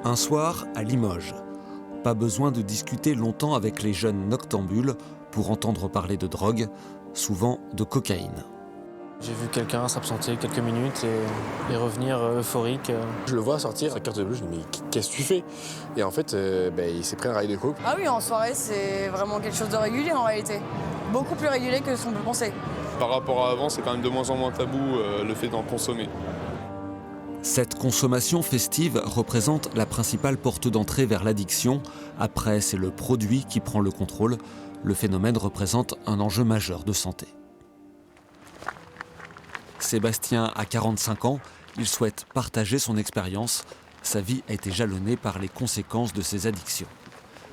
Un soir, à Limoges. Pas besoin de discuter longtemps avec les jeunes noctambules pour entendre parler de drogue, souvent de cocaïne. J'ai vu quelqu'un s'absenter quelques minutes et revenir euphorique. Je le vois sortir à carte bleue, je me dis mais qu'est-ce que tu fais? Et en fait, il s'est pris un rail de coke. Ah oui, en soirée, c'est vraiment quelque chose de régulier en réalité. Beaucoup plus régulier que ce qu'on peut penser. Par rapport à avant, c'est quand même de moins en moins tabou le fait d'en consommer. Cette consommation festive représente la principale porte d'entrée vers l'addiction. Après, c'est le produit qui prend le contrôle. Le phénomène représente un enjeu majeur de santé. Sébastien a 45 ans, il souhaite partager son expérience. Sa vie a été jalonnée par les conséquences de ses addictions.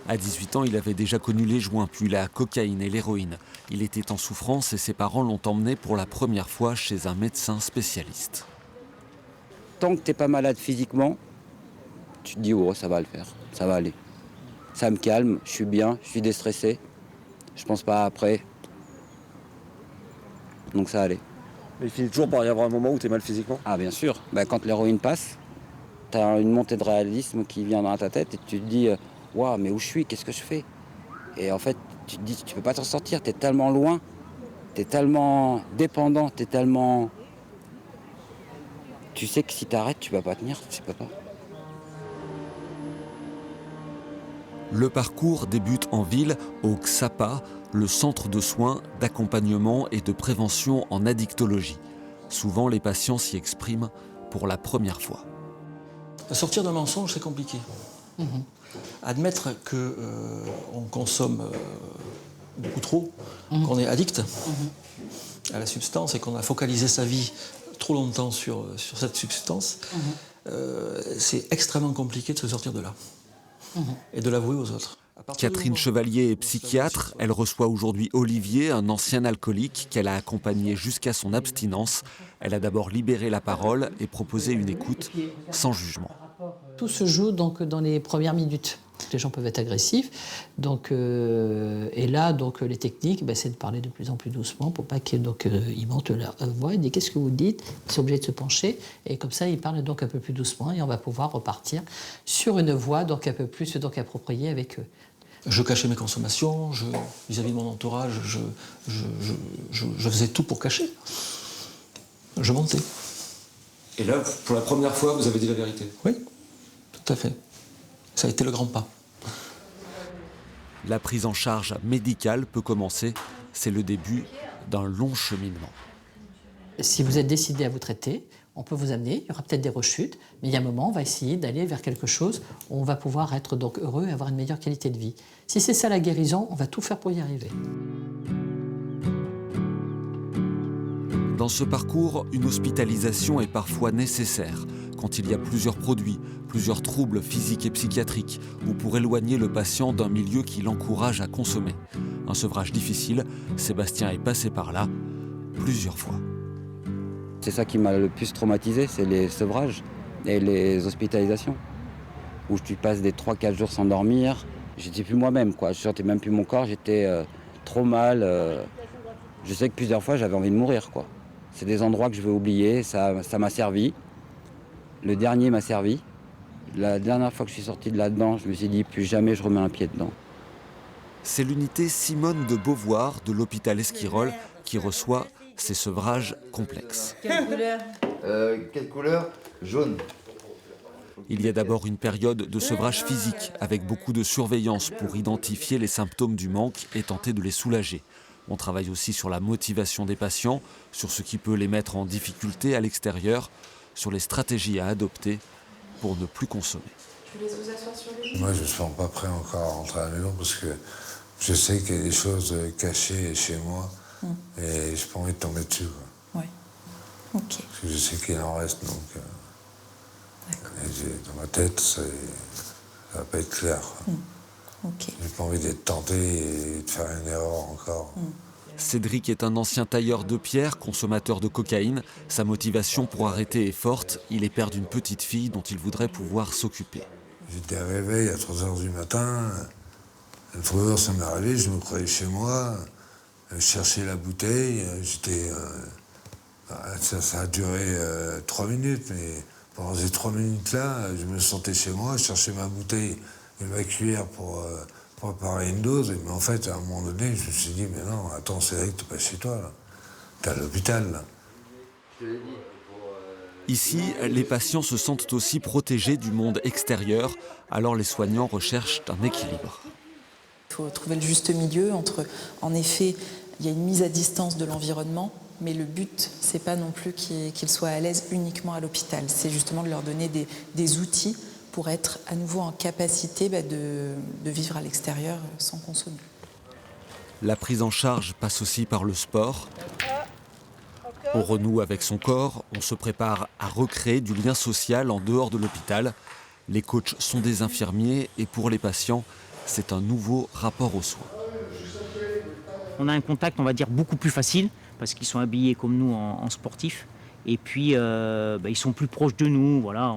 À 18 ans, il avait déjà connu les joints, puis la cocaïne et l'héroïne. Il était en souffrance et ses parents l'ont emmené pour la première fois chez un médecin spécialiste. Tant que tu n'es pas malade physiquement, tu te dis oh ça va le faire, ça va aller. Ça me calme, je suis bien, je suis déstressé. Je pense pas après. Donc ça allait. Mais il finit toujours par y avoir un moment où tu es mal physiquement. Ah bien sûr, quand l'héroïne passe, tu as une montée de réalisme qui vient dans ta tête et tu te dis waouh, mais où je suis, qu'est-ce que je fais? Et en fait, tu te dis tu peux pas t'en sortir, tu es tellement loin, tu es tellement dépendant, tu es tellement... Tu sais que si tu arrêtes, tu vas pas tenir, tu peux pas. Le parcours débute en ville, au XAPA, le centre de soins, d'accompagnement et de prévention en addictologie. Souvent, les patients s'y expriment pour la première fois. Sortir d'un mensonge, c'est compliqué. Admettre qu'on consomme beaucoup trop, qu'on est addict à la substance et qu'on a focalisé sa vie trop longtemps sur cette substance, c'est extrêmement compliqué de se sortir de là et de l'avouer aux autres. Catherine Chevalier est psychiatre. Elle reçoit aujourd'hui Olivier, un ancien alcoolique qu'elle a accompagné jusqu'à son abstinence. Elle a d'abord libéré la parole et proposé une écoute sans jugement. Tout se joue donc dans les premières minutes. Les gens peuvent être agressifs, et là les techniques, c'est de parler de plus en plus doucement pour pas qu'ils ils montent leur voix. Ils disent qu'est-ce que vous dites. Ils sont obligés de se pencher et comme ça ils parlent donc un peu plus doucement et on va pouvoir repartir sur une voix un peu plus appropriée avec eux. Je cachais mes consommations, vis-à-vis de mon entourage, je faisais tout pour cacher. Je mentais. Et là, pour la première fois, vous avez dit la vérité? Oui, tout à fait. Ça a été le grand pas. La prise en charge médicale peut commencer. C'est le début d'un long cheminement. Si vous êtes décidé à vous traiter, on peut vous amener, il y aura peut-être des rechutes, mais il y a un moment, on va essayer d'aller vers quelque chose où on va pouvoir être donc heureux et avoir une meilleure qualité de vie. Si c'est ça la guérison, on va tout faire pour y arriver. Dans ce parcours, une hospitalisation est parfois nécessaire quand il y a plusieurs produits, plusieurs troubles physiques et psychiatriques, ou pour éloigner le patient d'un milieu qui l'encourage à consommer. Un sevrage difficile, Sébastien est passé par là plusieurs fois. C'est ça qui m'a le plus traumatisé, c'est les sevrages et les hospitalisations. Où tu passes des 3-4 jours sans dormir. J'étais plus moi-même, quoi. Je sentais même plus mon corps, j'étais trop mal. Je sais que plusieurs fois, j'avais envie de mourir, quoi. C'est des endroits que je veux oublier, ça m'a servi. Le dernier m'a servi. La dernière fois que je suis sorti de là-dedans, je me suis dit, plus jamais je remets un pied dedans. C'est l'unité Simone de Beauvoir de l'hôpital Esquirol qui reçoit ces sevrages complexes. Quelle couleur? Quelle couleur? Jaune. Il y a d'abord une période de sevrage physique avec beaucoup de surveillance pour identifier les symptômes du manque et tenter de les soulager. On travaille aussi sur la motivation des patients, sur ce qui peut les mettre en difficulté à l'extérieur, sur les stratégies à adopter pour ne plus consommer. Je vous laisse vous asseoir sur les genoux. Moi, je ne me sens pas prêt encore à rentrer à la maison parce que je sais qu'il y a des choses cachées chez moi et je n'ai pas envie de tomber dessus. Oui. Ok. Parce que je sais qu'il en reste, donc dans ma tête, ça ne va pas être clair. Ok. J'ai pas envie d'être tenté et de faire une erreur encore. Cédric est un ancien tailleur de pierre, consommateur de cocaïne. Sa motivation pour arrêter est forte. Il est père d'une petite fille dont il voudrait pouvoir s'occuper. J'étais réveillé à 3h du matin. À 3h, ça m'est arrivé, je me croyais chez moi. Je cherchais la bouteille. Ça a duré 3 minutes, mais Pendant ces 3 minutes-là, je me sentais chez moi, je cherchais ma bouteille et ma cuillère pour préparer une dose. Mais en fait, à un moment donné, je me suis dit, mais non, attends, c'est vrai que t'es pas chez toi, là. T'es à l'hôpital, là. Ici, les patients se sentent aussi protégés du monde extérieur, alors les soignants recherchent un équilibre. Il faut trouver le juste milieu entre, en effet, il y a une mise à distance de l'environnement, mais le but, c'est pas non plus qu'ils soient à l'aise uniquement à l'hôpital. C'est justement de leur donner des outils pour être à nouveau en capacité de vivre à l'extérieur sans consommer. La prise en charge passe aussi par le sport. On renoue avec son corps, on se prépare à recréer du lien social en dehors de l'hôpital. Les coachs sont des infirmiers et pour les patients, c'est un nouveau rapport aux soins. On a un contact, on va dire, beaucoup plus facile parce qu'ils sont habillés comme nous en sportifs. Et puis, ils sont plus proches de nous. Voilà,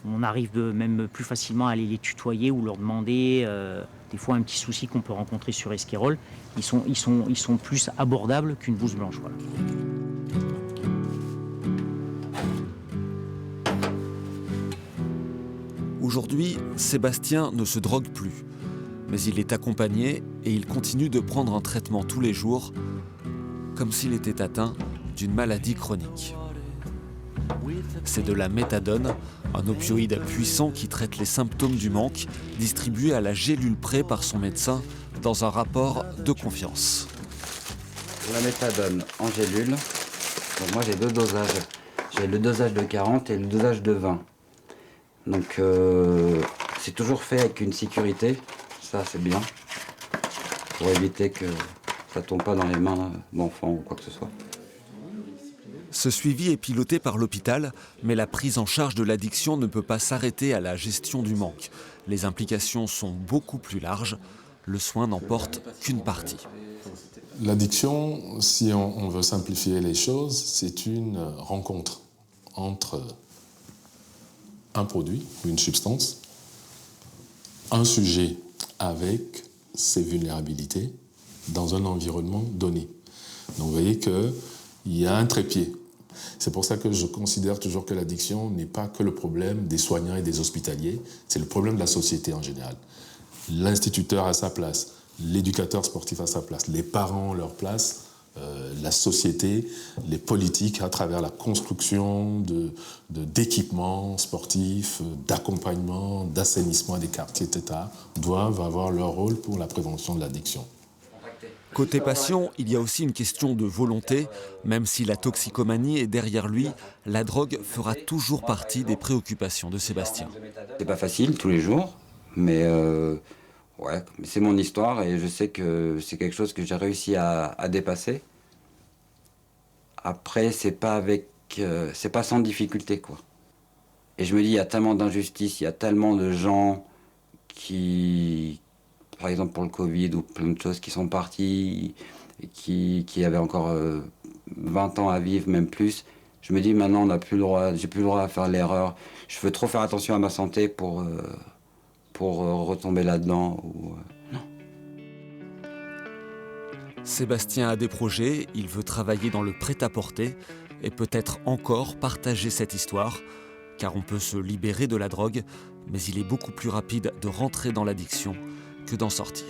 on arrive même plus facilement à aller les tutoyer ou leur demander des fois un petit souci qu'on peut rencontrer sur Esquirol. Ils sont plus abordables qu'une blouse blanche. Voilà. Aujourd'hui, Sébastien ne se drogue plus, mais il est accompagné et il continue de prendre un traitement tous les jours, comme s'il était atteint d'une maladie chronique. C'est de la méthadone, un opioïde puissant qui traite les symptômes du manque, distribué à la gélule près par son médecin dans un rapport de confiance. La méthadone en gélule, donc moi j'ai 2 dosages. J'ai le dosage de 40 et le dosage de 20. Donc c'est toujours fait avec une sécurité, ça c'est bien, pour éviter que ça ne tombe pas dans les mains d'enfants ou quoi que ce soit. Ce suivi est piloté par l'hôpital, mais la prise en charge de l'addiction ne peut pas s'arrêter à la gestion du manque. Les implications sont beaucoup plus larges, le soin n'en porte qu'une partie. L'addiction, si on veut simplifier les choses, c'est une rencontre entre un produit, une substance, un sujet avec ses vulnérabilités dans un environnement donné. Donc vous voyez qu'il y a un trépied. C'est pour ça que je considère toujours que l'addiction n'est pas que le problème des soignants et des hospitaliers, c'est le problème de la société en général. L'instituteur a sa place, l'éducateur sportif a sa place, les parents ont leur place, la société, les politiques à travers la construction d'équipements sportifs, d'accompagnement, d'assainissement des quartiers, etc., doivent avoir leur rôle pour la prévention de l'addiction. Côté patient, il y a aussi une question de volonté. Même si la toxicomanie est derrière lui, la drogue fera toujours partie des préoccupations de Sébastien. C'est pas facile tous les jours, mais ouais, c'est mon histoire et je sais que c'est quelque chose que j'ai réussi à dépasser. Après, c'est pas sans difficulté, quoi. Et je me dis, il y a tellement d'injustices, il y a tellement de gens qui, par exemple pour le Covid ou plein de choses, qui sont partis, et qui avaient encore 20 ans à vivre, même plus. Je me dis, maintenant, j'ai plus le droit à faire l'erreur. Je veux trop faire attention à ma santé pour retomber là-dedans. Non. Sébastien a des projets, il veut travailler dans le prêt-à-porter et peut-être encore partager cette histoire, car on peut se libérer de la drogue, mais il est beaucoup plus rapide de rentrer dans l'addiction que d'en sortir.